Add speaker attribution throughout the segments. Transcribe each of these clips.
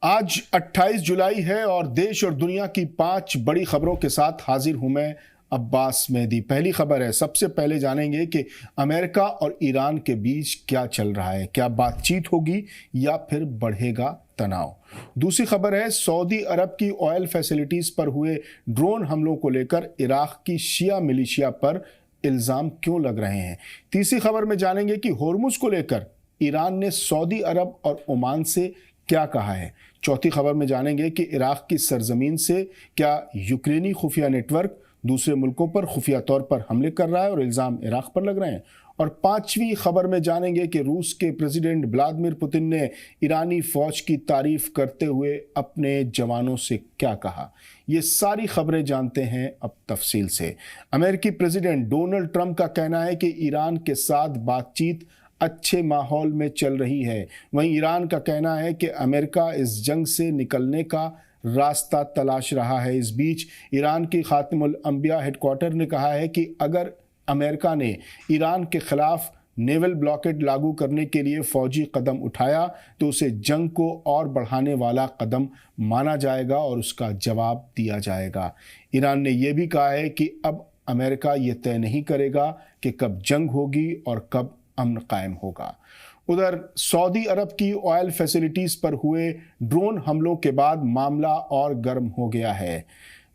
Speaker 1: आज 28 जुलाई है और देश और दुनिया की 5 बड़ी खबरों के साथ हाजिर हूं मैं अब्बास मेहदी। पहली खबर है, सबसे पहले जानेंगे कि अमेरिका और ईरान के बीच क्या चल रहा है, क्या बातचीत होगी या फिर बढ़ेगा तनाव। दूसरी खबर है, सऊदी अरब की ऑयल फैसिलिटीज पर हुए ड्रोन हमलों को लेकर इराक की शिया मिलिशिया पर इल्जाम क्यों लग रहे हैं। तीसरी खबर में जानेंगे कि होर्मुज को लेकर ईरान ने सऊदी अरब और ओमान से क्या कहा है। चौथी खबर में जानेंगे कि इराक की सरजमीन से क्या यूक्रेनी खुफिया नेटवर्क दूसरे मुल्कों पर खुफिया तौर पर हमले कर रहा है और इल्ज़ाम इराक पर लग रहे हैं। और पांचवी खबर में जानेंगे कि रूस के प्रेसिडेंट व्लादिमीर पुतिन ने ईरानी फौज की तारीफ करते हुए अपने जवानों से क्या कहा। ये सारी खबरें जानते हैं अब तफसील से। अमेरिकी प्रेसिडेंट डोनाल्ड ट्रंप का कहना है कि ईरान के साथ बातचीत अच्छे माहौल में चल रही है। वहीं ईरान का कहना है कि अमेरिका इस जंग से निकलने का रास्ता तलाश रहा है। इस बीच ईरान की खातिमुल अंबिया हेडक्वार्टर ने कहा है कि अगर अमेरिका ने ईरान के खिलाफ नेवल ब्लॉकेड लागू करने के लिए फौजी कदम उठाया तो उसे जंग को और बढ़ाने वाला कदम माना जाएगा और उसका जवाब दिया जाएगा। ईरान ने यह भी कहा है कि अब अमेरिका ये तय नहीं करेगा कि कब जंग होगी और कब अमन कायम होगा। उधर सऊदी अरब की ऑयल फैसिलिटीज पर हुए ड्रोन हमलों के बाद मामला और गर्म हो गया है।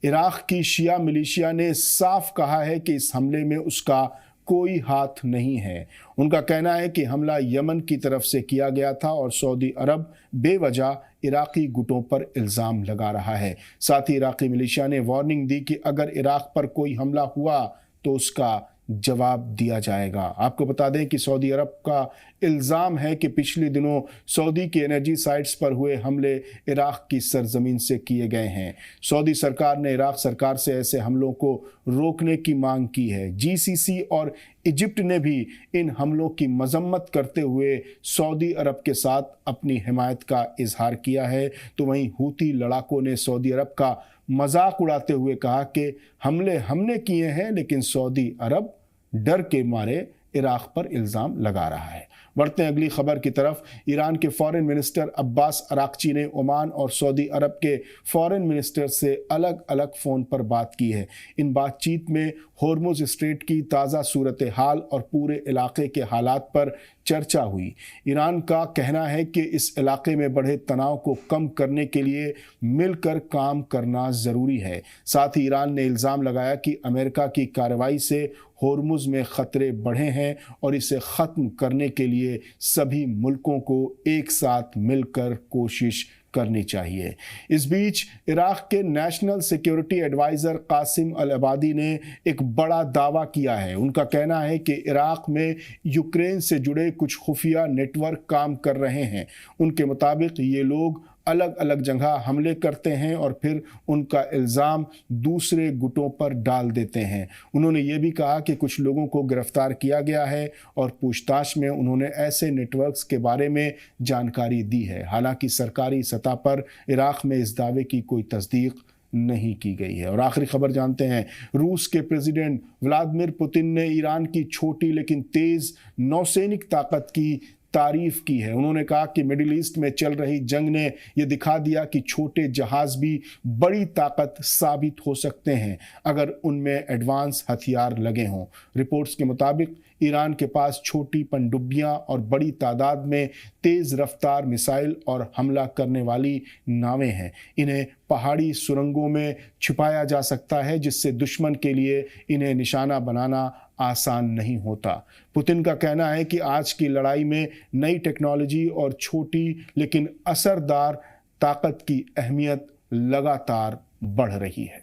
Speaker 1: इराक की शिया मिलिशिया ने साफ कहा है कि इस हमले में उसका कोई हाथ नहीं है। उनका कहना है कि हमला यमन की तरफ से किया गया था और सऊदी अरब बेवजह इराकी गुटों पर इल्ज़ाम लगा रहा है। साथ ही इराकी मिलिशिया ने वार्निंग दी कि अगर इराक पर कोई हमला हुआ तो उसका जवाब दिया जाएगा। आपको बता दें कि सऊदी अरब का इल्ज़ाम है कि पिछले दिनों सऊदी के एनर्जी साइट्स पर हुए हमले इराक की सरजमीन से किए गए हैं। सऊदी सरकार ने इराक सरकार से ऐसे हमलों को रोकने की मांग की है। जीसीसी और इजिप्ट ने भी इन हमलों की मजम्मत करते हुए सऊदी अरब के साथ अपनी हिमायत का इजहार किया है। तो वहीं हूती लड़ाकों ने सऊदी अरब का मजाक उड़ाते हुए कहा कि हमले हमने किए हैं, लेकिन सऊदी अरब डर के मारे इराक पर इल्ज़ाम लगा रहा है। बढ़ते हैं अगली खबर की तरफ। ईरान के फॉरेन मिनिस्टर अब्बास अराक्ची ने ओमान और सऊदी अरब के फॉरेन मिनिस्टर से अलग अलग फ़ोन पर बात की है। इन बातचीत में होर्मुज स्ट्रेट की ताज़ा सूरत हाल और पूरे इलाके के हालात पर चर्चा हुई। ईरान का कहना है कि इस इलाके में बढ़े तनाव को कम करने के लिए मिलकर काम करना ज़रूरी है। साथ ही ईरान ने इल्ज़ाम लगाया कि अमेरिका की कार्रवाई से होर्मुज में ख़तरे बढ़े हैं और इसे ख़त्म करने के लिए सभी मुल्कों को एक साथ मिलकर कोशिश करनी चाहिए। इस बीच इराक के नेशनल सिक्योरिटी एडवाइज़र कासिम अल अबादी ने एक बड़ा दावा किया है। उनका कहना है कि इराक में यूक्रेन से जुड़े कुछ खुफिया नेटवर्क काम कर रहे हैं। उनके मुताबिक ये लोग अलग अलग जगह हमले करते हैं और फिर उनका इल्ज़ाम दूसरे गुटों पर डाल देते हैं। उन्होंने ये भी कहा कि कुछ लोगों को गिरफ्तार किया गया है और पूछताछ में उन्होंने ऐसे नेटवर्क्स के बारे में जानकारी दी है। हालांकि सरकारी सतह पर इराक में इस दावे की कोई तस्दीक नहीं की गई है। और आखिरी खबर जानते हैं, रूस के प्रेसिडेंट व्लादिमीर पुतिन ने ईरान की छोटी लेकिन तेज़ नौसैनिक ताकत की तारीफ की है। उन्होंने कहा कि मिडिल ईस्ट में चल रही जंग ने यह दिखा दिया कि छोटे जहाज भी बड़ी ताकत साबित हो सकते हैं अगर उनमें एडवांस हथियार लगे हों। रिपोर्ट्स के मुताबिक ईरान के पास छोटी पनडुब्बियां और बड़ी तादाद में तेज़ रफ्तार मिसाइल और हमला करने वाली नावें हैं। इन्हें पहाड़ी सुरंगों में छिपाया जा सकता है, जिससे दुश्मन के लिए इन्हें निशाना बनाना आसान नहीं होता। पुतिन का कहना है कि आज की लड़ाई में नई टेक्नोलॉजी और छोटी लेकिन असरदार ताकत की अहमियत लगातार बढ़ रही है।